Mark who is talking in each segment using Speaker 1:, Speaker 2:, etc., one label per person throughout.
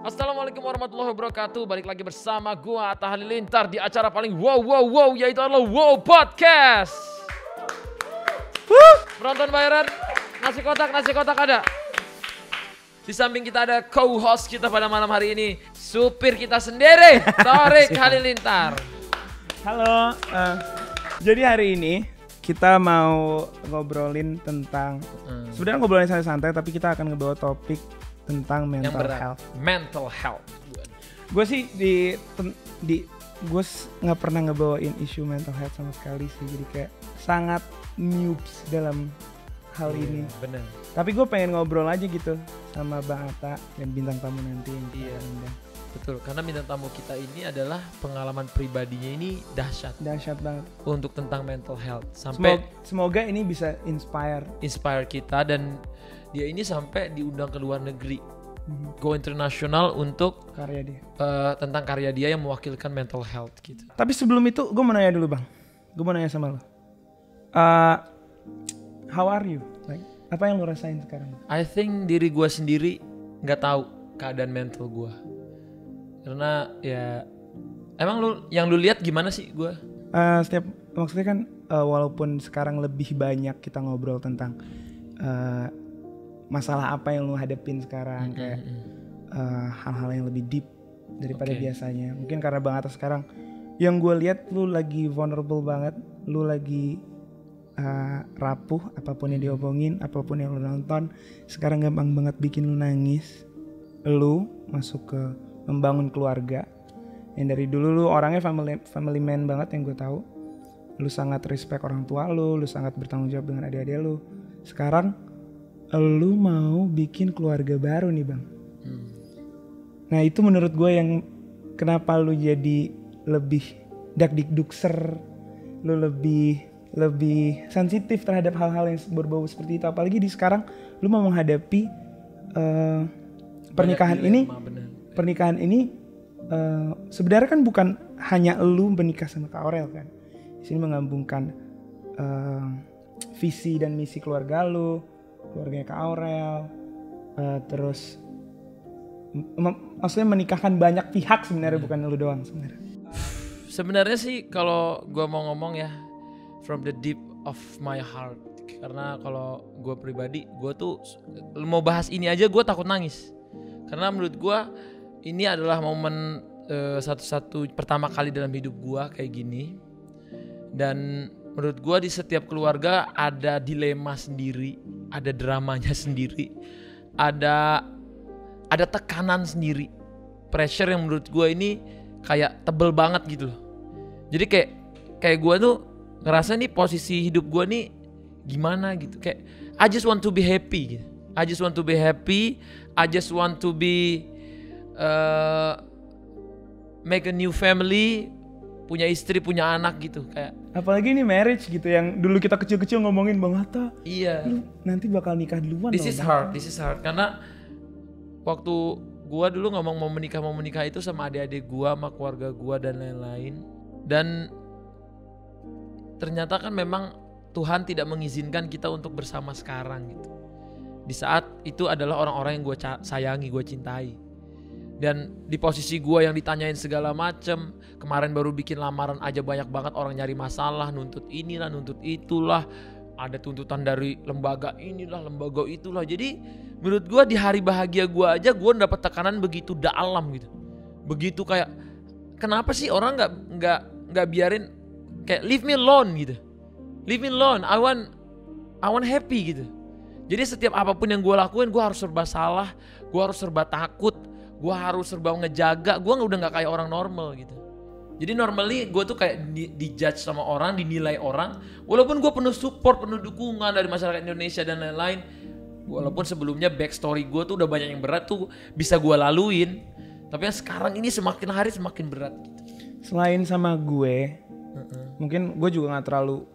Speaker 1: Assalamualaikum warahmatullahi wabarakatuh. Balik lagi bersama gua Atta Halilintar di acara paling wow yaitu adalah Wow Podcast. Penonton bayaran, nasi kotak ada. Di samping kita ada co-host kita pada malam hari ini, supir kita sendiri, Thorik Halilintar.
Speaker 2: Halo, jadi hari ini kita mau ngobrolin tentang, sebenarnya ngobrolin santai-santai tapi kita akan ngebawa topik tentang mental health.
Speaker 1: Mental health.
Speaker 2: Gue sih gue nggak pernah ngebawain isu mental health sama sekali sih, jadi kayak sangat noobs dalam hal ini.
Speaker 1: Bener.
Speaker 2: Tapi gue pengen ngobrol aja gitu sama Bang Atta dan bintang tamu nanti yang kita undang.
Speaker 1: Betul, karena bintang tamu kita ini adalah pengalaman pribadinya ini dahsyat
Speaker 2: banget
Speaker 1: untuk tentang mental health. Sampai
Speaker 2: semoga ini bisa inspire
Speaker 1: kita, dan dia ini sampai diundang ke luar negeri, go internasional untuk
Speaker 2: karya dia.
Speaker 1: Tentang karya dia yang mewakilkan mental health gitu.
Speaker 2: Tapi sebelum itu gue mau nanya dulu Bang, gue mau nanya sama lo, how are you? Like, apa yang lo rasain sekarang?
Speaker 1: I think diri gue sendiri nggak tahu keadaan mental gue, karena ya emang yang lu lihat gimana sih gue?
Speaker 2: Maksudnya kan walaupun sekarang lebih banyak kita ngobrol tentang masalah apa yang lu hadapin sekarang, kayak hal-hal yang lebih deep daripada biasanya. Mungkin karena Bang Atta sekarang yang gue lihat lu lagi vulnerable banget, lu lagi rapuh, apapun yang diomongin, apapun yang lu nonton sekarang gampang banget bikin lu nangis. Lu masuk ke membangun keluarga yang dari dulu lu orangnya family man banget yang gue tahu. Lu sangat respect orang tua lu sangat bertanggung jawab dengan adik-adik lu. Sekarang lu mau bikin keluarga baru nih Bang. Nah itu menurut gue yang kenapa lu jadi lebih dakdikdukser, lu lebih sensitif terhadap hal-hal yang berbau seperti itu. Apalagi di sekarang lu mau menghadapi pernikahan ini sebenarnya kan bukan hanya lu menikah sama Kak Aurel kan. Di sini menggabungkan visi dan misi keluarga lu, keluarganya Kak Aurel, terus maksudnya menikahkan banyak pihak sebenarnya, bukan lu doang sebenarnya.
Speaker 1: Sebenarnya sih kalau gue mau ngomong ya, from the deep of my heart, karena kalau gue pribadi, gue tuh mau bahas ini aja gue takut nangis, karena menurut gue ini adalah momen satu-satu pertama kali dalam hidup gue kayak gini. Dan menurut gue di setiap keluarga ada dilema sendiri, ada dramanya sendiri, ada tekanan sendiri, pressure yang menurut gue ini kayak tebel banget gitu loh. Jadi kayak gue tuh ngerasa nih posisi hidup gue nih gimana gitu, kayak I just want to be happy gitu. I just want to be happy, I just want to be make a new family, punya istri, punya anak gitu kayak.
Speaker 2: Apalagi ini marriage gitu yang dulu kita kecil-kecil ngomongin Bang Atta.
Speaker 1: Iya.
Speaker 2: Lu nanti bakal nikah duluan.
Speaker 1: This is hard karena waktu gua dulu ngomong mau menikah itu sama adik-adik gua, sama keluarga gua dan lain-lain. Dan ternyata kan memang Tuhan tidak mengizinkan kita untuk bersama sekarang gitu. Di saat itu adalah orang-orang yang gua sayangi, gua cintai. Dan di posisi gue yang ditanyain segala macem, kemarin baru bikin lamaran aja banyak banget orang nyari masalah, nuntut inilah, nuntut itulah, ada tuntutan dari lembaga inilah, lembaga itulah. Jadi menurut gue di hari bahagia gue aja gue dapet tekanan begitu dalam gitu, begitu kayak kenapa sih orang nggak biarin, kayak leave me alone gitu, leave me alone, I want happy gitu. Jadi setiap apapun yang gue lakuin gue harus serba salah, gue harus serba takut, gue harus serba ngejaga, gue udah gak kayak orang normal gitu. Jadi normally gue tuh kayak dijudge sama orang, dinilai orang, walaupun gue penuh support, penuh dukungan dari masyarakat Indonesia dan lain-lain. Walaupun sebelumnya backstory gue tuh udah banyak yang berat tuh bisa gue laluin, tapi yang sekarang ini semakin hari semakin berat gitu.
Speaker 2: Selain sama gue, mungkin gue juga gak terlalu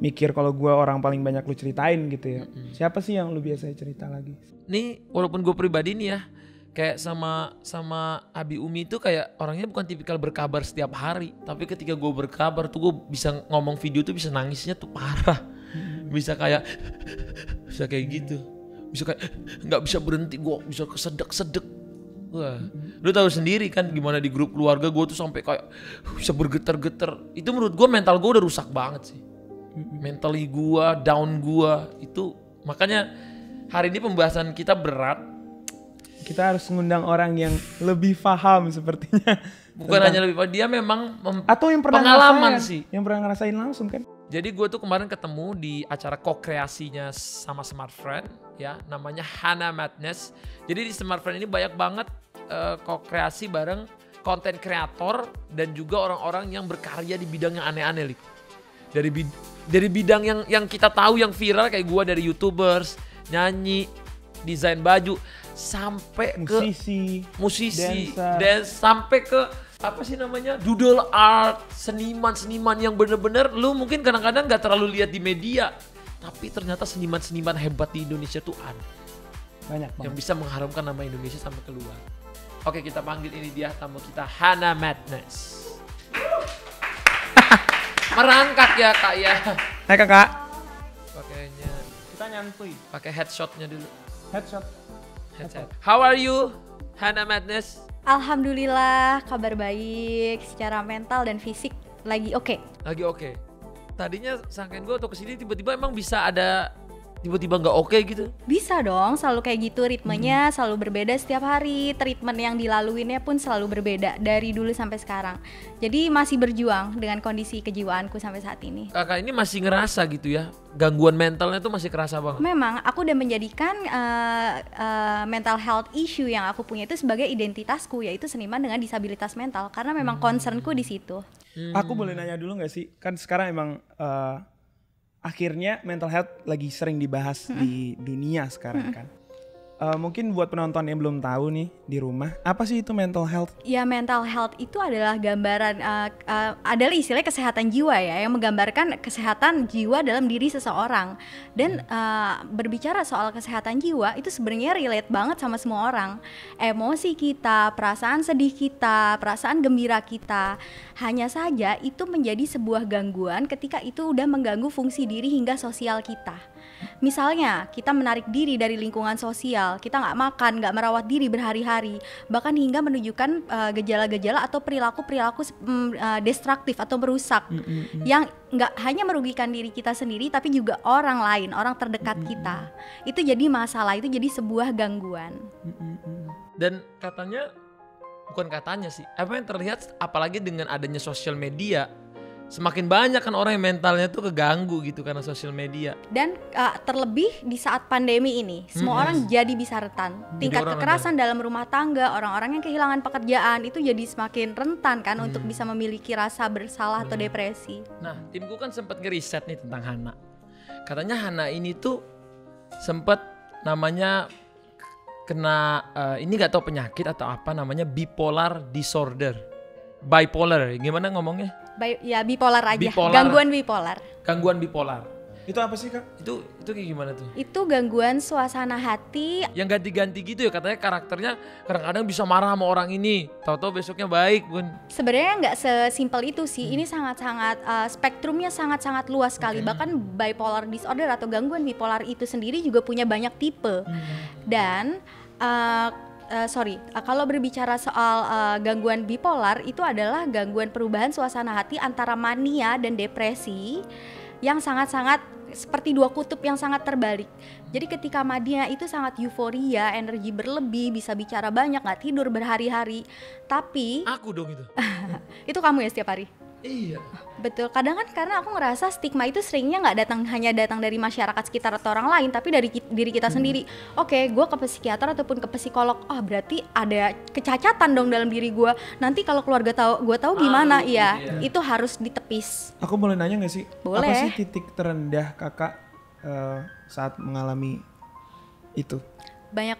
Speaker 2: mikir kalau gue orang paling banyak lu ceritain gitu ya. Siapa sih yang lu biasanya cerita lagi?
Speaker 1: Nih walaupun gue pribadi nih ya, kayak sama Abi Umi itu kayak orangnya bukan tipikal berkabar setiap hari, tapi ketika gue berkabar tuh gue bisa ngomong video tuh bisa nangisnya tuh parah, bisa kayak gitu, bisa kayak nggak bisa berhenti, gue bisa kesedek Wah, lu tahu sendiri kan gimana di grup keluarga gue tuh sampai kayak bisa bergetar-getar. Itu menurut gue mental gue udah rusak banget sih. Mentally gue, down gue itu. Makanya hari ini pembahasan kita berat.
Speaker 2: Kita harus ngundang orang yang lebih paham sepertinya.
Speaker 1: Bukan hanya lebih paham, dia memang
Speaker 2: atau yang pernah
Speaker 1: pengalaman
Speaker 2: ngerasain,
Speaker 1: sih.
Speaker 2: Yang pernah ngerasain langsung kan.
Speaker 1: Jadi gue tuh kemarin ketemu di acara co-kreasinya sama Smart Friend ya, namanya Hana Madness. Jadi di Smart Friend ini banyak banget co-kreasi bareng konten kreator dan juga orang-orang yang berkarya di bidang yang aneh-aneh, Lik. Dari bidang yang kita tahu yang viral kayak gue, dari YouTubers, nyanyi, desain baju, sampai musisi, dance, sampai ke apa sih namanya, doodle art, seniman yang bener-bener lu mungkin kadang-kadang gak terlalu lihat di media, tapi ternyata seniman-seniman hebat di Indonesia tuh ada
Speaker 2: banyak
Speaker 1: yang bisa mengharumkan nama Indonesia sampai keluar. Oke, kita panggil ini dia tamu kita, Hana Madness. Merangkak ya kak ya.
Speaker 2: Hai kakak.
Speaker 1: Pakainya
Speaker 2: Kita nyantui.
Speaker 1: pakai headshotnya dulu.
Speaker 2: Headshot.
Speaker 1: How are you, Hana Madness?
Speaker 3: Alhamdulillah, kabar baik. Secara mental dan fisik lagi oke.
Speaker 1: Lagi oke. Tadinya sangkain gue waktu kesini tiba-tiba emang bisa ada tiba-tiba nggak oke gitu.
Speaker 3: Bisa dong, selalu kayak gitu ritmenya, selalu berbeda setiap hari. Treatment yang dilaluinnya pun selalu berbeda dari dulu sampai sekarang. Jadi masih berjuang dengan kondisi kejiwaanku sampai saat ini.
Speaker 1: Kakak ini masih ngerasa gitu ya, gangguan mentalnya tuh masih kerasa banget.
Speaker 3: Memang aku udah menjadikan mental health issue yang aku punya itu sebagai identitasku, yaitu seniman dengan disabilitas mental, karena memang concernku di situ.
Speaker 2: Aku boleh nanya dulu gak sih? Kan sekarang emang akhirnya mental health lagi sering dibahas di dunia sekarang kan. Mungkin buat penonton yang belum tahu nih di rumah, apa sih itu mental health?
Speaker 3: Ya, mental health itu adalah gambaran, adalah istilahnya kesehatan jiwa ya, yang menggambarkan kesehatan jiwa dalam diri seseorang. Dan berbicara soal kesehatan jiwa itu sebenarnya relate banget sama semua orang. Emosi kita, perasaan sedih kita, perasaan gembira kita. Hanya saja itu menjadi sebuah gangguan ketika itu udah mengganggu fungsi diri hingga sosial kita. Misalnya kita menarik diri dari lingkungan sosial, kita nggak makan, nggak merawat diri berhari-hari, bahkan hingga menunjukkan gejala-gejala atau perilaku-perilaku destruktif atau merusak yang nggak hanya merugikan diri kita sendiri tapi juga orang lain, orang terdekat kita. Itu jadi masalah, itu jadi sebuah gangguan.
Speaker 1: Dan katanya, bukan katanya sih, apa yang terlihat apalagi dengan adanya sosial media, semakin banyak kan orang yang mentalnya tuh keganggu gitu karena sosial media.
Speaker 3: Dan terlebih di saat pandemi ini, semua orang jadi bisa rentan. Tingkat kekerasan dalam rumah tangga, orang-orang yang kehilangan pekerjaan itu jadi semakin rentan kan untuk bisa memiliki rasa bersalah atau depresi.
Speaker 1: Nah, timku kan sempat ngeriset nih tentang Hana. Katanya Hana ini tuh sempat namanya kena ini gak tahu penyakit atau apa, namanya bipolar disorder. Bipolar, gimana ngomongnya?
Speaker 3: Ya bipolar aja,
Speaker 1: Bipolar.
Speaker 3: gangguan bipolar.
Speaker 1: Gangguan bipolar.
Speaker 2: Itu apa sih kak?
Speaker 1: Itu kayak gimana tuh?
Speaker 3: Itu gangguan suasana hati.
Speaker 1: Yang ganti-ganti gitu ya, katanya karakternya kadang-kadang bisa marah sama orang ini, tahu-tahu besoknya baik pun.
Speaker 3: Sebenarnya nggak sesimpel itu sih. Ini sangat-sangat spektrumnya sangat-sangat luas sekali. Bahkan bipolar disorder atau gangguan bipolar itu sendiri juga punya banyak tipe. Dan kalau berbicara soal gangguan bipolar, itu adalah gangguan perubahan suasana hati antara mania dan depresi yang sangat-sangat seperti dua kutub yang sangat terbalik. Jadi ketika mania itu sangat euforia, energi berlebih, bisa bicara banyak, gak tidur berhari-hari. Tapi
Speaker 1: Aku dong itu.
Speaker 3: itu kamu ya setiap hari?
Speaker 1: Iya.
Speaker 3: Betul, kadang kan karena aku ngerasa stigma itu seringnya nggak hanya datang dari masyarakat sekitar atau orang lain, tapi dari diri kita sendiri. Oke, gue ke psikiater ataupun ke psikolog, berarti ada kecacatan dong dalam diri gue. Nanti kalau keluarga gue tahu gimana? Iya, itu harus ditepis.
Speaker 2: Aku boleh nanya gak sih?
Speaker 3: Boleh.
Speaker 2: Apa sih titik terendah kakak saat mengalami itu?
Speaker 3: Banyak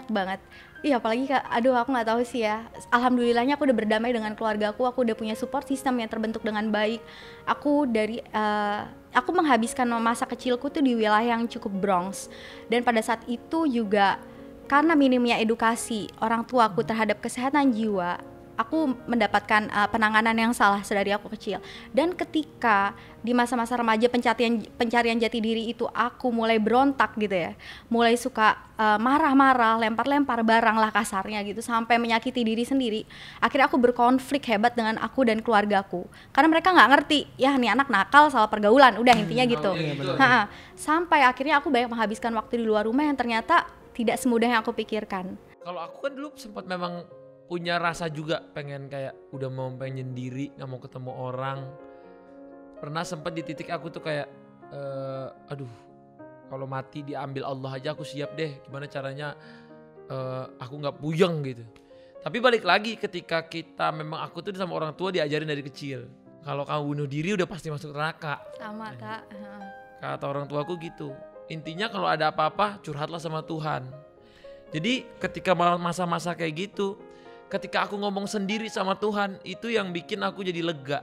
Speaker 3: banget. Iya, apalagi aku nggak tahu sih ya. Alhamdulillahnya aku udah berdamai dengan keluargaku. Aku udah punya support system yang terbentuk dengan baik. Aku menghabiskan masa kecilku tuh di wilayah yang cukup Bronx. Dan pada saat itu juga karena minimnya edukasi orang tuaku terhadap kesehatan jiwa, aku mendapatkan penanganan yang salah sedari aku kecil. Dan ketika di masa-masa remaja pencarian jati diri itu aku mulai berontak gitu ya, mulai suka marah-marah, lempar-lempar barang lah kasarnya gitu, sampai menyakiti diri sendiri. Akhirnya aku berkonflik hebat dengan aku dan keluargaku, karena mereka nggak ngerti, ya nih anak nakal, salah pergaulan, udah intinya gitu. Sampai akhirnya aku banyak menghabiskan waktu di luar rumah yang ternyata tidak semudah yang aku pikirkan.
Speaker 1: Kalau aku kan dulu sempat memang punya rasa juga pengen kayak udah mau pengen diri, nggak mau ketemu orang. Pernah sempat di titik aku tuh kayak aduh, kalau mati diambil Allah aja aku siap deh, gimana caranya aku nggak puyeng gitu. Tapi balik lagi ketika kita memang, aku tuh sama orang tua diajarin dari kecil, kalau kamu bunuh diri udah pasti masuk neraka.
Speaker 3: Sama Kak.
Speaker 1: Kata orang tuaku gitu. Intinya kalau ada apa-apa curhatlah sama Tuhan. Jadi ketika masa-masa kayak gitu, ketika aku ngomong sendiri sama Tuhan, itu yang bikin aku jadi lega.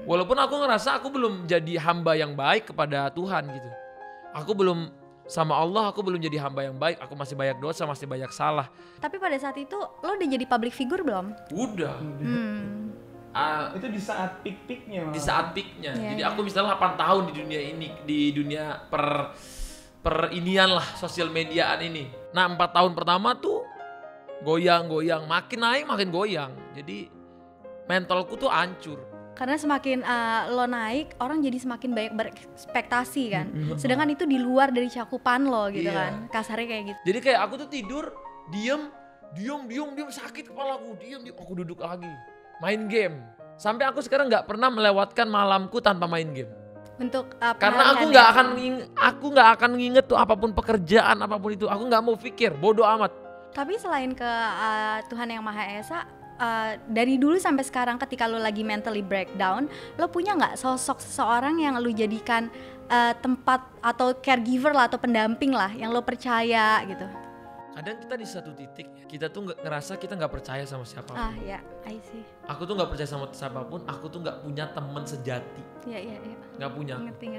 Speaker 1: Walaupun aku ngerasa aku belum jadi hamba yang baik kepada Tuhan gitu. Aku belum, sama Allah aku belum jadi hamba yang baik. Aku masih banyak dosa, masih banyak salah.
Speaker 3: Tapi pada saat itu lo udah jadi public figure belum?
Speaker 1: Udah.
Speaker 2: Itu di saat peak-peaknya.
Speaker 1: Di saat peaknya.
Speaker 3: Yeah,
Speaker 1: jadi aku misalnya 8 tahun di dunia ini, di dunia perinian lah, sosial mediaan ini. Nah 4 tahun pertama tuh goyang-goyang, makin naik makin goyang. Jadi mentalku tuh hancur.
Speaker 3: Karena semakin lo naik, orang jadi semakin banyak berekspektasi kan. Sedangkan itu di luar dari cakupan lo gitu kan. Kasarnya kayak gitu.
Speaker 1: Jadi kayak aku tuh tidur, diem, sakit kepalaku, diem, aku duduk lagi, main game. Sampai aku sekarang nggak pernah melewatkan malamku tanpa main game.
Speaker 3: Untuk
Speaker 1: karena aku nggak akan nginget tuh apapun pekerjaan, apapun itu, aku nggak mau pikir, bodoh amat.
Speaker 3: Tapi selain ke Tuhan Yang Maha Esa, dari dulu sampai sekarang ketika lo lagi mentally breakdown, lo punya nggak sosok seseorang yang lo jadikan tempat atau caregiver lah atau pendamping lah yang lo percaya gitu?
Speaker 1: Kadang kita di satu titik kita tuh ngerasa kita nggak percaya sama siapapun.
Speaker 3: Ya, I see.
Speaker 1: Aku tuh nggak percaya sama siapapun. Aku tuh nggak punya teman sejati.
Speaker 3: Iya.
Speaker 1: Nggak punya.
Speaker 3: Ngerti.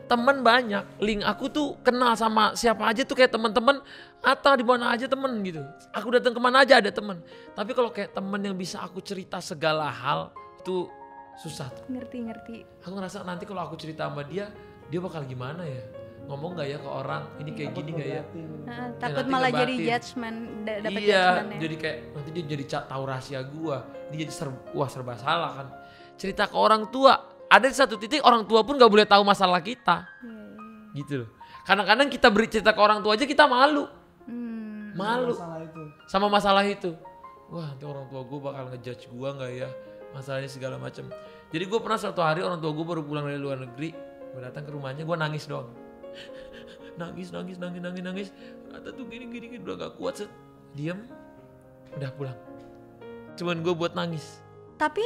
Speaker 1: Temen banyak. Link aku tuh kenal sama siapa aja tuh kayak teman-teman. Atau di mana aja temen gitu. Aku datang kemana aja ada temen. Tapi kalau kayak temen yang bisa aku cerita segala hal itu susah tuh.
Speaker 3: Ngerti.
Speaker 1: Aku ngerasa nanti kalau aku cerita sama dia bakal gimana ya? Ngomong gak ya ke orang, ini kayak gini gak ya?
Speaker 3: Takut malah jadi judgement, dapat
Speaker 1: iya,
Speaker 3: judgement ya.
Speaker 1: jadi kayak nanti dia jadi tahu rahasia gua, dia jadi serba salah kan. Cerita ke orang tua, ada di satu titik orang tua pun gak boleh tahu masalah kita, gitu loh. Kadang-kadang kita bercerita ke orang tua aja kita malu, malu sama masalah itu. Wah, nanti orang tua gua bakal ngejudge gua gak ya, masalahnya segala macam. Jadi gua pernah suatu hari orang tua gua baru pulang dari luar negeri, gua datang ke rumahnya, gua nangis doang. nangis kata tuh gini udah gak kuat, diam, udah pulang, cuman gue buat nangis.
Speaker 3: Tapi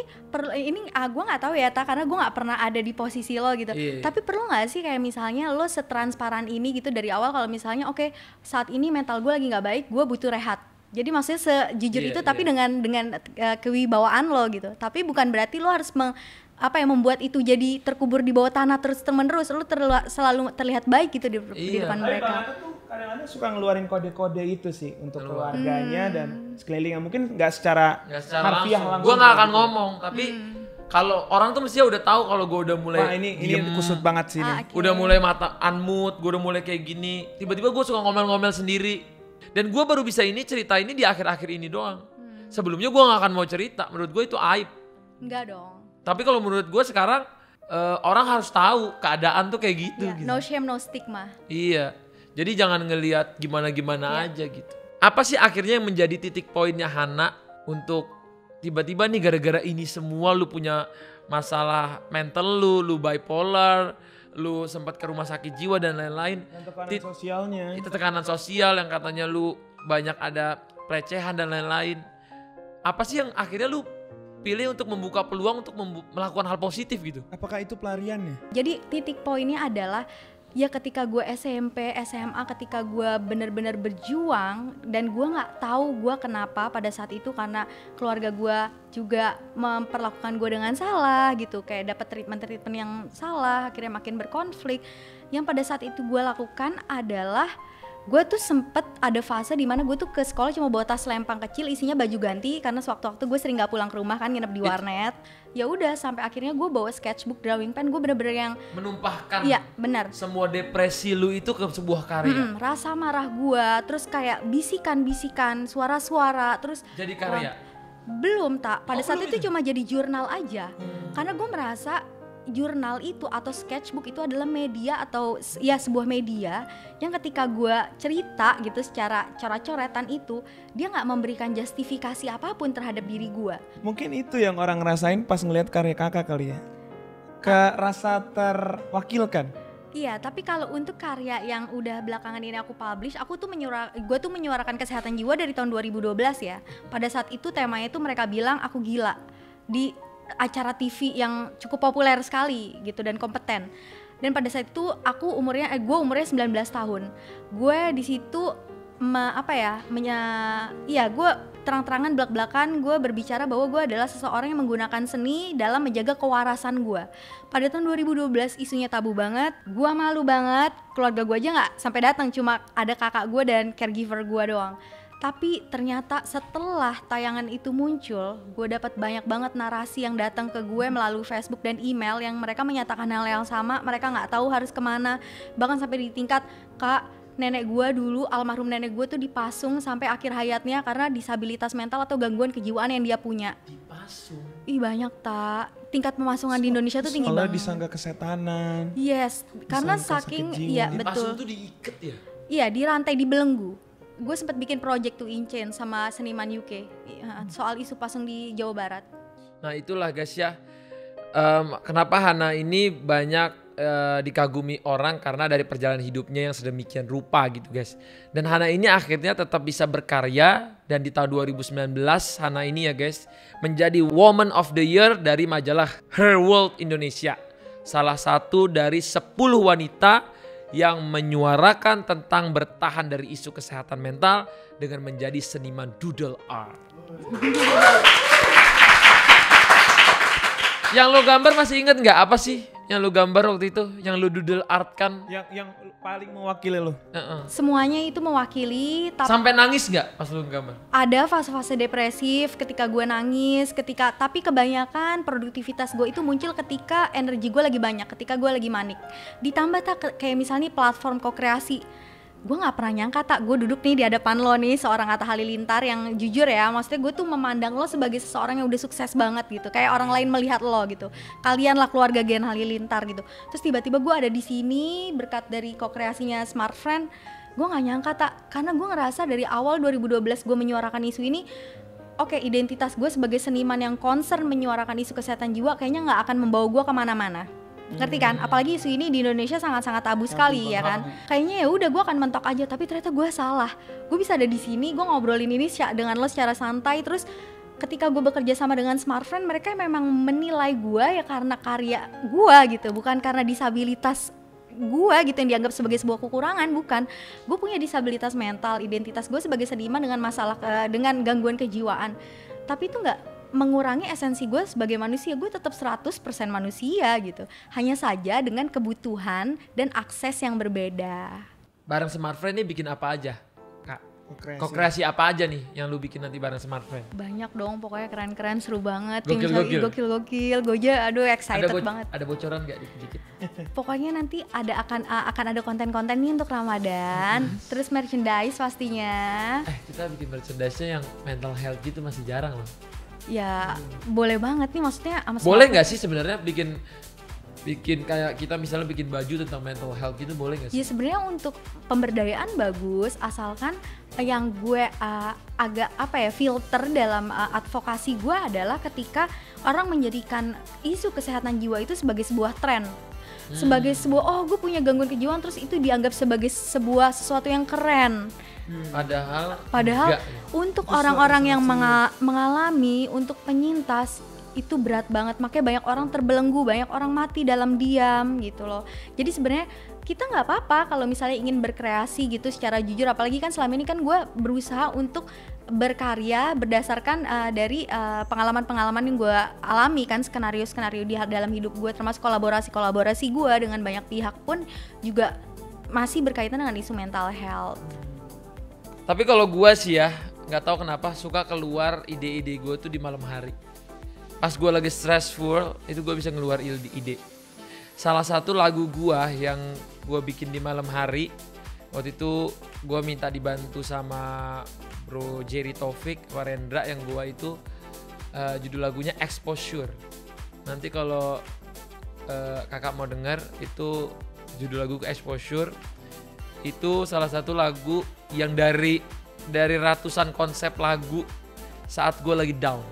Speaker 3: ini gue nggak tahu ya karena gue nggak pernah ada di posisi lo gitu. Tapi perlu nggak sih kayak misalnya lo setransparan ini gitu dari awal, kalau misalnya oke, saat ini mental gue lagi nggak baik, gue butuh rehat. Jadi maksudnya sejujur itu tapi dengan kewibawaan lo gitu. Tapi bukan berarti lo harus membuat itu jadi terkubur di bawah tanah terus-menerus. Lo selalu terlihat baik gitu di depan mereka.
Speaker 2: Tapi tuh kadang-kadang suka ngeluarin kode-kode itu sih untuk keluarganya dan sekelilingnya. Mungkin nggak secara harfiah langsung.
Speaker 1: Gue nggak akan ngomong, tapi kalau orang tuh mesti udah tahu kalau gue udah mulai.
Speaker 2: Wah, ini kusut banget sih.
Speaker 3: Okay.
Speaker 1: Udah mulai mata unmood, gue udah mulai kayak gini. Tiba-tiba gue suka ngomel-ngomel sendiri. Dan gue baru bisa cerita ini di akhir-akhir ini doang. Sebelumnya gue gak akan mau cerita. Menurut gue itu aib.
Speaker 3: Enggak dong.
Speaker 1: Tapi kalau menurut gue sekarang orang harus tahu keadaan tuh kayak gitu. Gitu.
Speaker 3: No shame, no stigma.
Speaker 1: Iya. Jadi jangan ngelihat gimana-gimana aja gitu. Apa sih akhirnya yang menjadi titik poinnya Hana untuk tiba-tiba nih gara-gara ini semua lu punya masalah mental, lu bipolar, lu sempat ke rumah sakit jiwa dan lain-lain.
Speaker 2: Tekanan sosialnya.
Speaker 1: Itu tekanan sosial yang katanya lu banyak ada pelecehan dan lain-lain. Apa sih yang akhirnya lu pilih untuk membuka peluang untuk melakukan hal positif gitu?
Speaker 2: Apakah itu pelariannya?
Speaker 3: Jadi titik poinnya adalah ya ketika gue SMP, SMA, ketika gue benar-benar berjuang dan gue nggak tahu gue kenapa pada saat itu, karena keluarga gue juga memperlakukan gue dengan salah gitu, kayak dapat treatment yang salah, akhirnya makin berkonflik. Yang pada saat itu gue lakukan adalah gue tuh sempet ada fase dimana gue tuh ke sekolah cuma bawa tas lempang kecil isinya baju ganti, karena sewaktu-waktu gue sering gak pulang ke rumah kan, nginep di warnet. Ya udah sampai akhirnya gue bawa sketchbook, drawing pen, gue bener-bener yang
Speaker 1: menumpahkan
Speaker 3: iya benar
Speaker 1: semua depresi lu itu ke sebuah karya.
Speaker 3: Rasa marah gue, terus kayak bisikan-bisikan, suara-suara, terus
Speaker 1: Jadi karya.
Speaker 3: belum tak, pada saat
Speaker 1: belum
Speaker 3: itu cuma jadi jurnal aja. Karena gue merasa jurnal itu atau sketchbook itu adalah media atau ya sebuah media yang ketika gue cerita gitu secara coret-coretan itu, dia nggak memberikan justifikasi apapun terhadap diri gue.
Speaker 2: Mungkin itu yang orang ngerasain pas ngelihat karya kakak kali ya. Ke rasa terwakilkan.
Speaker 3: Iya, tapi kalau untuk karya yang udah belakangan ini aku publish, gue tuh menyuarakan kesehatan jiwa dari tahun 2012 ya. Pada saat itu temanya itu mereka bilang aku gila di acara TV yang cukup populer sekali gitu dan kompeten. Dan pada saat itu gue umurnya 19 tahun. Gue di situ gue terang-terangan belak-belakan gue berbicara bahwa gue adalah seseorang yang menggunakan seni dalam menjaga kewarasan gue. Pada tahun 2012 isunya tabu banget, gue malu banget, keluarga gue aja nggak sampai datang, cuma ada kakak gue dan caregiver gue doang. Tapi ternyata setelah tayangan itu muncul, gue dapat banyak banget narasi yang datang ke gue melalui Facebook dan email yang mereka menyatakan hal yang sama, mereka nggak tahu harus kemana, bahkan sampai di tingkat kak, nenek gue dulu, almarhum nenek gue tuh dipasung sampai akhir hayatnya karena disabilitas mental atau gangguan kejiwaan yang dia punya.
Speaker 1: Dipasung?
Speaker 3: Ih banyak tak, tingkat pemasungan di Indonesia tuh tinggi banget.
Speaker 2: Soalnya disangka kesetanan.
Speaker 3: Yes, karena saking, iya betul.
Speaker 1: Dipasung tuh diikat ya?
Speaker 3: Iya, di rantai dibelenggu. Gue sempat bikin project tuh Incen sama seniman UK soal isu pasung di Jawa Barat.
Speaker 1: Nah itulah guys ya, kenapa Hana ini banyak dikagumi orang karena dari perjalanan hidupnya yang sedemikian rupa gitu guys. Dan Hana ini akhirnya tetap bisa berkarya dan di tahun 2019 Hana ini ya guys menjadi Woman of the Year dari majalah Her World Indonesia. Salah satu dari 10 wanita yang menyuarakan tentang bertahan dari isu kesehatan mental dengan menjadi seniman doodle art. Yang lo gambar masih inget nggak apa sih yang lo gambar waktu itu, yang lo doodle art kan?
Speaker 2: Yang paling mewakili lo?
Speaker 3: Semuanya itu mewakili.
Speaker 1: Sampai nangis nggak pas lo gambar?
Speaker 3: Ada fase-fase depresif ketika gue nangis, tapi kebanyakan produktivitas gue itu muncul ketika energi gue lagi banyak, ketika gue lagi manik. Ditambah kayak misalnya platform kokreasi. Gue gak pernah nyangka gue duduk nih di hadapan lo nih, seorang Atta Halilintar yang jujur ya, maksudnya gue tuh memandang lo sebagai seseorang yang udah sukses banget gitu, kayak orang lain melihat lo gitu, kalian lah keluarga Gen Halilintar gitu. Terus tiba-tiba gue ada di sini berkat dari kokreasinya Smart Friend. Gue gak nyangka karena gue ngerasa dari awal 2012 gue menyuarakan isu ini, oke, identitas gue sebagai seniman yang concern menyuarakan isu kesehatan jiwa kayaknya gak akan membawa gue kemana-mana. Ngerti kan? Apalagi isu ini di Indonesia sangat-sangat tabu sekali ya kan. Kayaknya ya udah gue akan mentok aja, tapi ternyata gue salah. Gue bisa ada di sini, gue ngobrolin ini dengan lo secara santai. Terus ketika gue bekerja sama dengan Smart Friend, mereka memang menilai gue ya karena karya gue gitu, bukan karena disabilitas gue gitu yang dianggap sebagai sebuah kekurangan. Bukan, gue punya disabilitas mental, identitas gue sebagai seniman dengan masalah dengan gangguan kejiwaan, tapi itu nggak mengurangi esensi gue sebagai manusia. Gue tetap 100% manusia gitu, hanya saja dengan kebutuhan dan akses yang berbeda.
Speaker 1: Bareng Smart Friend ini bikin apa aja Kak? Kokreasi apa aja nih yang lu bikin nanti bareng Smart Friend?
Speaker 3: Banyak dong, pokoknya keren-keren, seru banget.
Speaker 1: Gokil.
Speaker 3: Gokil. Gue aja aduh excited banget.
Speaker 1: Ada bocoran gak dikit?
Speaker 3: Pokoknya nanti akan ada konten-konten nih untuk Ramadan. Terus merchandise pastinya.
Speaker 1: Kita bikin merchandise-nya yang mental health gitu masih jarang loh.
Speaker 3: Ya boleh banget nih, maksudnya
Speaker 1: boleh nggak sih sebenarnya bikin kayak kita misalnya bikin baju tentang mental health gitu, boleh nggak sih?
Speaker 3: Ya sebenarnya untuk pemberdayaan bagus, asalkan yang gue agak filter dalam advokasi gue adalah ketika orang menjadikan isu kesehatan jiwa itu sebagai sebuah tren, sebagai sebuah gue punya gangguan kejiwaan, terus itu dianggap sebagai sesuatu yang keren.
Speaker 1: Padahal
Speaker 3: enggak, untuk orang-orang yang mengalami, untuk penyintas itu berat banget, makanya banyak orang terbelenggu, banyak orang mati dalam diam gitu loh. Jadi sebenarnya kita nggak apa-apa kalau misalnya ingin berkreasi gitu secara jujur, apalagi kan selama ini kan gue berusaha untuk berkarya berdasarkan dari pengalaman-pengalaman yang gue alami kan, skenario-skenario di dalam hidup gue, termasuk kolaborasi gue dengan banyak pihak pun juga masih berkaitan dengan isu mental health.
Speaker 1: Tapi kalau gue sih ya, nggak tahu kenapa suka keluar ide-ide gue tuh di malam hari. Pas gue lagi stressful, itu gue bisa ngeluar ide. Salah satu lagu gue yang gue bikin di malam hari, waktu itu gue minta dibantu sama Bro Jerry Taufik Warendra yang gue itu judul lagunya Exposure. Nanti kalau kakak mau denger itu judul lagu Exposure. Itu salah satu lagu yang dari ratusan konsep lagu saat gue lagi down.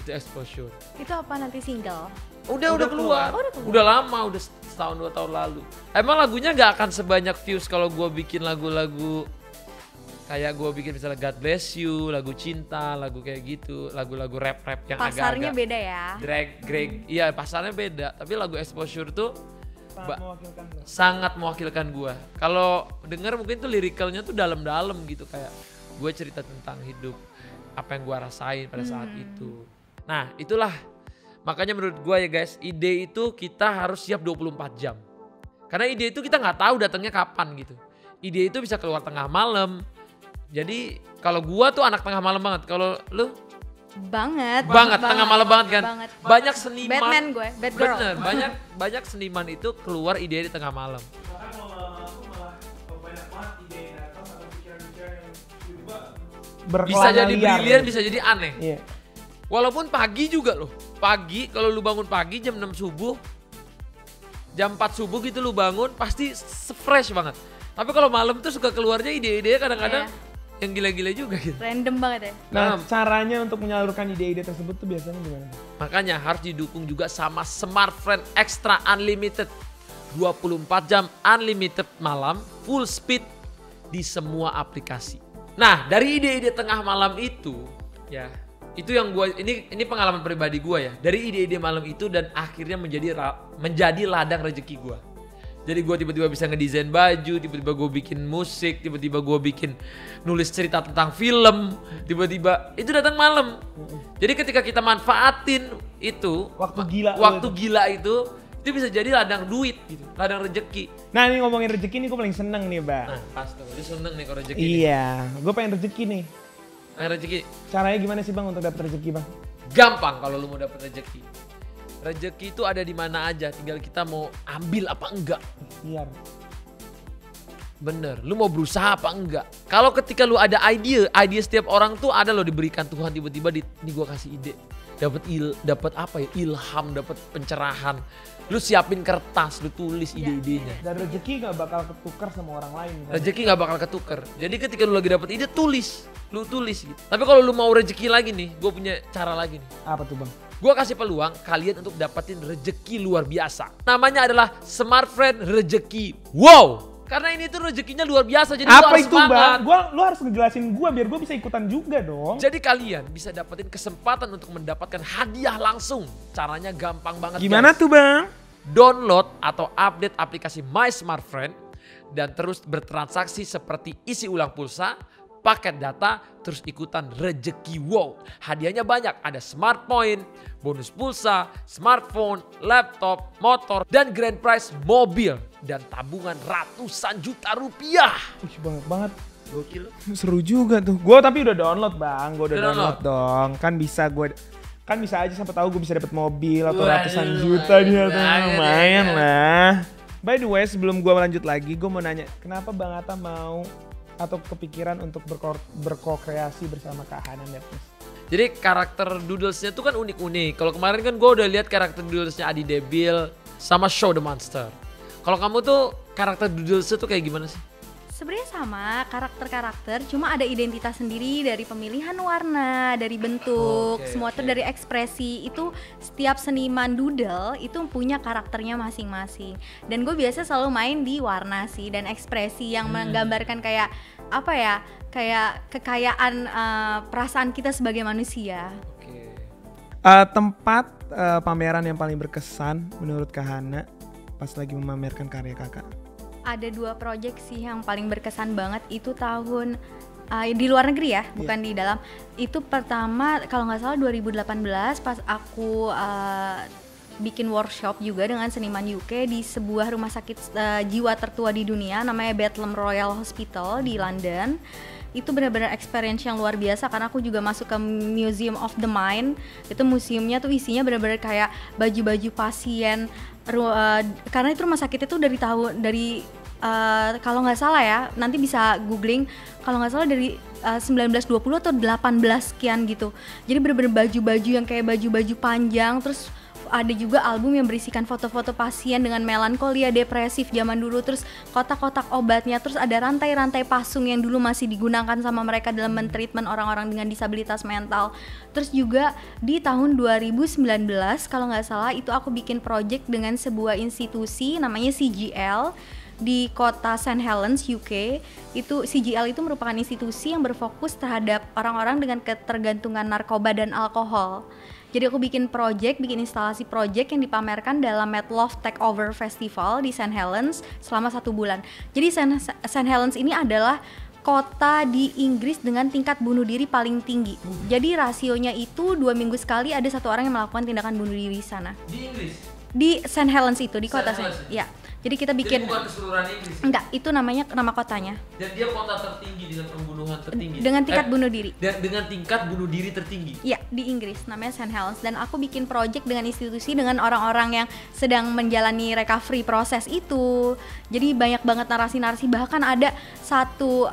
Speaker 1: Itu Exposure.
Speaker 3: Itu apa nanti single?
Speaker 1: Udah keluar. Udah lama, udah setahun 2 tahun lalu. Emang lagunya gak akan sebanyak views kalau gue bikin lagu-lagu kayak gue bikin misalnya God Bless You, lagu cinta, lagu kayak gitu, lagu-lagu rap-rap yang
Speaker 3: pasarnya
Speaker 1: agak-agak
Speaker 3: beda ya.
Speaker 1: Greg, iya pasarnya beda. Tapi lagu Exposure tuh sangat mewakilkan gue. Kalau denger mungkin tuh lirikalnya tuh dalam-dalam gitu, kayak gue cerita tentang hidup, apa yang gue rasain pada saat itu. Nah itulah, makanya menurut gue ya guys, ide itu kita harus siap 24 jam. Karena ide itu kita gak tahu datangnya kapan gitu. Ide itu bisa keluar tengah malam. Jadi kalau gue tuh anak tengah malam banget. Kalau lu?
Speaker 3: Banget
Speaker 1: Tengah malam banget kan. Banyak seniman.
Speaker 3: Batman gue, Batgirl.
Speaker 1: Bener, banyak seniman itu keluar ide di tengah malam. Bisa jadi brilian, bisa jadi aneh.
Speaker 2: Iya.
Speaker 1: Walaupun pagi juga loh. Pagi, kalau lu bangun pagi jam 6 subuh, jam 4 subuh gitu lu bangun, pasti fresh banget. Tapi kalau malam tuh suka keluarnya ide-ide kadang-kadang yang gila-gila juga gitu.
Speaker 3: Random banget ya.
Speaker 2: Nah, caranya untuk menyalurkan ide-ide tersebut tuh biasanya gimana?
Speaker 1: Makanya harus didukung juga sama Smart Friend Extra Unlimited. 24 jam unlimited malam, full speed di semua aplikasi. Nah, dari ide-ide tengah malam itu, ya, itu yang gua ini pengalaman pribadi gua ya. Dari ide-ide malam itu dan akhirnya menjadi ladang rezeki gua. Jadi gue tiba-tiba bisa ngedesain baju, tiba-tiba gue bikin musik, tiba-tiba gue bikin nulis cerita tentang film, tiba-tiba itu datang malam. Jadi ketika kita manfaatin itu, waktu gila itu bisa jadi ladang duit gitu, ladang rezeki.
Speaker 2: Nah ini ngomongin rezeki nih gue paling seneng nih Bang.
Speaker 1: Nah pas tuh, lu seneng nih kalau rezeki.
Speaker 2: Iya, gue pengen rezeki nih.
Speaker 1: Rezeki.
Speaker 2: Caranya gimana sih Bang untuk dapet rezeki Bang?
Speaker 1: Gampang kalau lu mau dapet rezeki. Rezeki itu ada di mana aja, tinggal kita mau ambil apa enggak.
Speaker 2: Iya.
Speaker 1: Bener, lu mau berusaha apa enggak. Kalau ketika lu ada ide setiap orang tuh ada loh diberikan Tuhan tiba-tiba nih gua kasih ide. Dapat apa ya? Ilham, dapat pencerahan. Lu siapin kertas, lu tulis ide-idenya.
Speaker 2: Dan rezeki gak bakal ketukar sama orang lain.
Speaker 1: Rezeki gak bakal ketukar. Jadi ketika lu lagi dapat ide, lu tulis gitu. Tapi kalau lu mau rezeki lagi nih, gue punya cara lagi nih.
Speaker 2: Apa tuh Bang?
Speaker 1: Gue kasih peluang kalian untuk dapetin rezeki luar biasa. Namanya adalah Smart Friend Rezeki. Wow! Karena ini tuh rezekinya luar biasa, jadi
Speaker 2: apa
Speaker 1: lu harus
Speaker 2: itu
Speaker 1: semangat.
Speaker 2: Bang? Lu harus ngejelasin gue biar gue bisa ikutan juga dong.
Speaker 1: Jadi kalian bisa dapetin kesempatan untuk mendapatkan hadiah langsung. Caranya gampang banget.
Speaker 2: Gimana
Speaker 1: guys.
Speaker 2: tuh Bang?
Speaker 1: Download atau update aplikasi My Smart Friend dan terus bertransaksi seperti isi ulang pulsa, paket data, terus ikutan rezeki wow. Hadiahnya banyak, ada smart point, bonus pulsa, smartphone, laptop, motor, dan grand prize mobil. Dan tabungan ratusan juta rupiah.
Speaker 2: Banget banget.
Speaker 1: Gokil.
Speaker 2: Seru juga tuh. Gue tapi udah download Bang, gue udah download dong. Kan bisa aja sampai tahu gue bisa dapat mobil atau ratusan juta dia tuh. Lumayan lah. By the way, sebelum gue lanjut lagi, gue mau nanya, kenapa Bang Atta mau atau kepikiran untuk berkreasi bersama Kak Hana Madness?
Speaker 1: Jadi karakter Doodles-nya tuh kan unik-unik. Kalau kemarin kan gue udah lihat karakter Doodles-nya Adi Debil sama Show the Monster. Kalau kamu tuh karakter Doodles-nya tuh kayak gimana sih?
Speaker 3: Sebenarnya sama karakter-karakter, cuma ada identitas sendiri dari pemilihan warna, dari bentuk, semua tuh dari ekspresi. Itu setiap seniman doodle itu punya karakternya masing-masing. Dan gue biasa selalu main di warna sih dan ekspresi yang menggambarkan kayak apa ya, kayak kekayaan perasaan kita sebagai manusia.
Speaker 2: Tempat pameran yang paling berkesan menurut Kak Hana pas lagi memamerkan karya kakak?
Speaker 3: Ada 2 proyek sih yang paling berkesan banget, itu tahun di luar negeri ya, bukan di dalam. Itu pertama kalau nggak salah 2018 pas aku bikin workshop juga dengan seniman UK di sebuah rumah sakit jiwa tertua di dunia, namanya Bethlehem Royal Hospital di London. Itu benar-benar experience yang luar biasa karena aku juga masuk ke Museum of the Mind. Itu museumnya tuh isinya benar-benar kayak baju-baju pasien, karena itu rumah sakit itu dari kalau nggak salah ya, nanti bisa googling, kalau nggak salah dari 1920 atau 18 sekian gitu. Jadi bener-bener baju-baju yang kayak baju-baju panjang, terus ada juga album yang berisikan foto-foto pasien dengan melankolia, depresif zaman dulu, terus kotak-kotak obatnya, terus ada rantai-rantai pasung yang dulu masih digunakan sama mereka dalam mentreatment orang-orang dengan disabilitas mental. Terus juga di tahun 2019 kalau nggak salah itu aku bikin project dengan sebuah institusi namanya CGL di kota St. Helens, UK. Itu CGL itu merupakan institusi yang berfokus terhadap orang-orang dengan ketergantungan narkoba dan alkohol. Jadi aku bikin instalasi project yang dipamerkan dalam Meatloaf Takeover Festival di St. Helens selama 1 bulan. Jadi St. Helens ini adalah kota di Inggris dengan tingkat bunuh diri paling tinggi. Jadi rasionya itu 2 minggu sekali ada 1 orang yang melakukan tindakan bunuh diri di sana.
Speaker 1: Di Inggris?
Speaker 3: Di St. Helens itu, di kota ya. Jadi kita bikin.
Speaker 1: Jadi bukan keseluruhan Inggris?
Speaker 3: Enggak, itu nama kotanya.
Speaker 1: Dan dia kota tertinggi dengan pembunuhan tertinggi?
Speaker 3: Dengan tingkat bunuh diri.
Speaker 1: Dengan tingkat bunuh diri tertinggi?
Speaker 3: Iya, di Inggris, namanya St. Helens. Dan aku bikin project dengan institusi, dengan orang-orang yang sedang menjalani recovery proses itu. Jadi banyak banget narasi-narasi, bahkan ada satu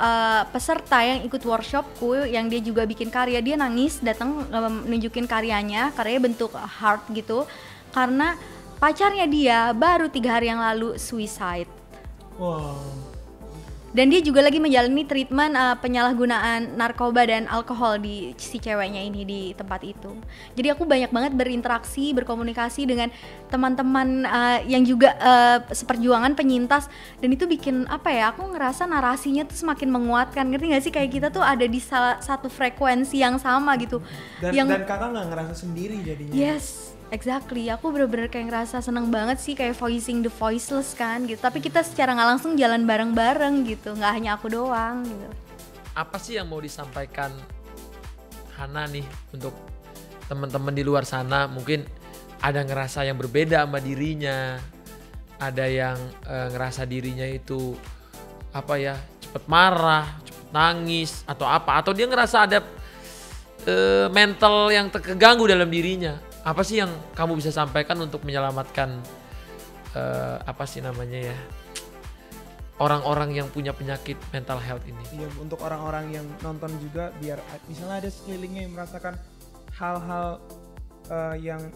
Speaker 3: peserta yang ikut workshopku, yang dia juga bikin karya, dia nangis datang nunjukin karyanya bentuk heart gitu, karena pacarnya dia baru 3 hari yang lalu suicide.
Speaker 2: Wow.
Speaker 3: Dan dia juga lagi menjalani treatment penyalahgunaan narkoba dan alkohol di si ceweknya ini di tempat itu. Jadi aku banyak banget berinteraksi, berkomunikasi dengan teman-teman yang juga seperjuangan penyintas, dan itu bikin aku ngerasa narasinya tuh semakin menguatkan. Ngerti gak sih, kayak kita tuh ada di satu frekuensi yang sama gitu.
Speaker 2: Dan kakak nggak ngerasa sendiri jadinya.
Speaker 3: Yes. Exactly, aku bener-bener kayak ngerasa seneng banget sih, kayak voicing the voiceless kan gitu. Tapi kita secara nggak langsung jalan bareng-bareng gitu, nggak hanya aku doang gitu.
Speaker 1: Apa sih yang mau disampaikan Hana nih untuk teman-teman di luar sana? Mungkin ada ngerasa yang berbeda sama dirinya, ada yang ngerasa dirinya itu cepet marah, cepet nangis atau apa, atau dia ngerasa ada mental yang terganggu dalam dirinya. Apa sih yang kamu bisa sampaikan untuk menyelamatkan orang-orang yang punya penyakit mental health ini?
Speaker 2: Iya, untuk orang-orang yang nonton juga, biar misalnya ada sekelilingnya yang merasakan hal-hal yang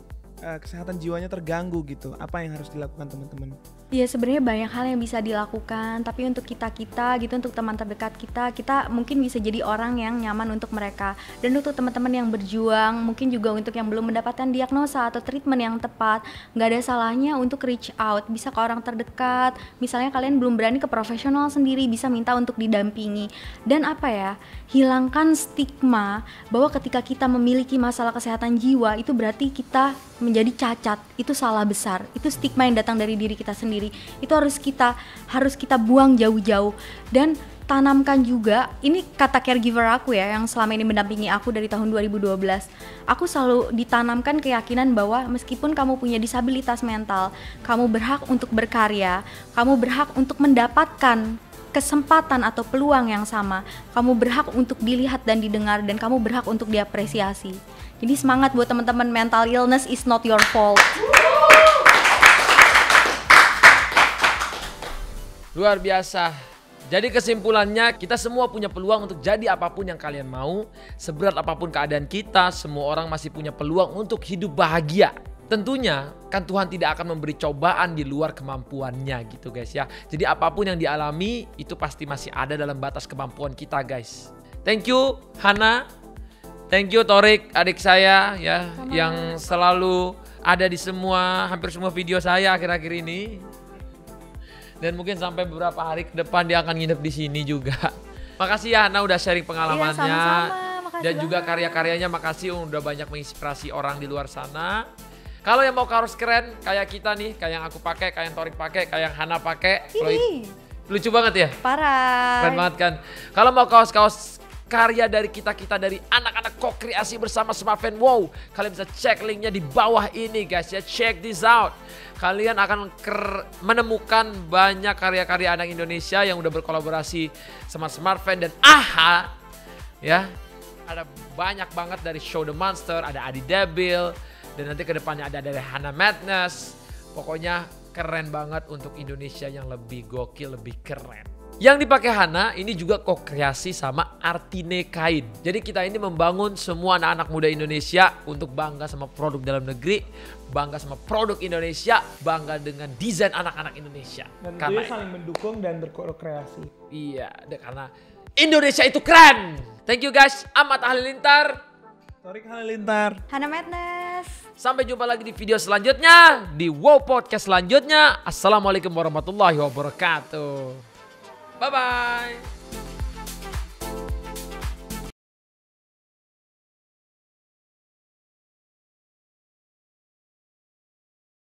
Speaker 2: kesehatan jiwanya terganggu gitu, apa yang harus dilakukan teman-teman?
Speaker 3: Iya, sebenarnya banyak hal yang bisa dilakukan, tapi untuk kita gitu, untuk teman terdekat kita mungkin bisa jadi orang yang nyaman untuk mereka. Dan untuk teman-teman yang berjuang, mungkin juga untuk yang belum mendapatkan diagnosa atau treatment yang tepat, nggak ada salahnya untuk reach out, bisa ke orang terdekat. Misalnya kalian belum berani ke profesional sendiri, bisa minta untuk didampingi. Dan hilangkan stigma bahwa ketika kita memiliki masalah kesehatan jiwa itu berarti kita menjadi cacat. Itu salah besar, itu stigma yang datang dari diri kita sendiri. Itu harus kita buang jauh-jauh. Dan tanamkan juga, ini kata caregiver aku ya, yang selama ini mendampingi aku dari tahun 2012. Aku selalu ditanamkan keyakinan bahwa meskipun kamu punya disabilitas mental, kamu berhak untuk berkarya, kamu berhak untuk mendapatkan kesempatan atau peluang yang sama, kamu berhak untuk dilihat dan didengar, dan kamu berhak untuk diapresiasi. Jadi semangat buat teman-teman, mental illness is not your fault.
Speaker 1: Luar biasa. Jadi kesimpulannya, kita semua punya peluang untuk jadi apapun yang kalian mau. Seberat apapun keadaan kita, semua orang masih punya peluang untuk hidup bahagia. Tentunya kan Tuhan tidak akan memberi cobaan di luar kemampuannya gitu guys ya. Jadi apapun yang dialami itu pasti masih ada dalam batas kemampuan kita guys. Thank you Hana. Thank you Torik, adik saya ya, yang selalu ada di hampir semua video saya akhir-akhir ini. Dan mungkin sampai beberapa hari ke depan dia akan nginep di sini juga. Makasih ya Hana udah sharing pengalamannya.
Speaker 3: Iya, sama-sama. Makasih
Speaker 1: dan juga
Speaker 3: banget.
Speaker 1: karya-karyanya, makasih udah banyak menginspirasi orang di luar sana. Kalau yang mau kaos keren kayak kita nih, kayak yang aku pakai, kayak yang Torik pakai, kayak yang Hana pakai. Lucu banget ya?
Speaker 3: Parah.
Speaker 1: Keren banget kan. Kalau mau kaos-kaos karya dari kita dari anak-anak co-kreasi bersama Smartfan. Wow, kalian bisa cek linknya di bawah ini guys ya. Check this out. Kalian akan menemukan banyak karya-karya anak Indonesia yang udah berkolaborasi sama Smartfan dan AHA ya. Ada banyak banget dari Show the Monster, ada Adi Debil, dan nanti kedepannya ada dari Hana Madness. Pokoknya keren banget untuk Indonesia yang lebih gokil, lebih keren. Yang dipakai Hana ini juga co-kreasi sama Artine Kain. Jadi kita ini membangun semua anak-anak muda Indonesia untuk bangga sama produk dalam negeri, bangga sama produk Indonesia, bangga dengan desain anak-anak Indonesia.
Speaker 2: Dan
Speaker 1: karena
Speaker 2: itu saling mendukung dan berkreasi.
Speaker 1: Iya, karena Indonesia itu keren. Thank you guys. Ahmad Halilintar,
Speaker 2: Torik Halilintar,
Speaker 3: Hana Madness.
Speaker 1: sampai jumpa lagi di video selanjutnya di Wow Podcast selanjutnya. Assalamualaikum warahmatullahi wabarakatuh. Bye-bye.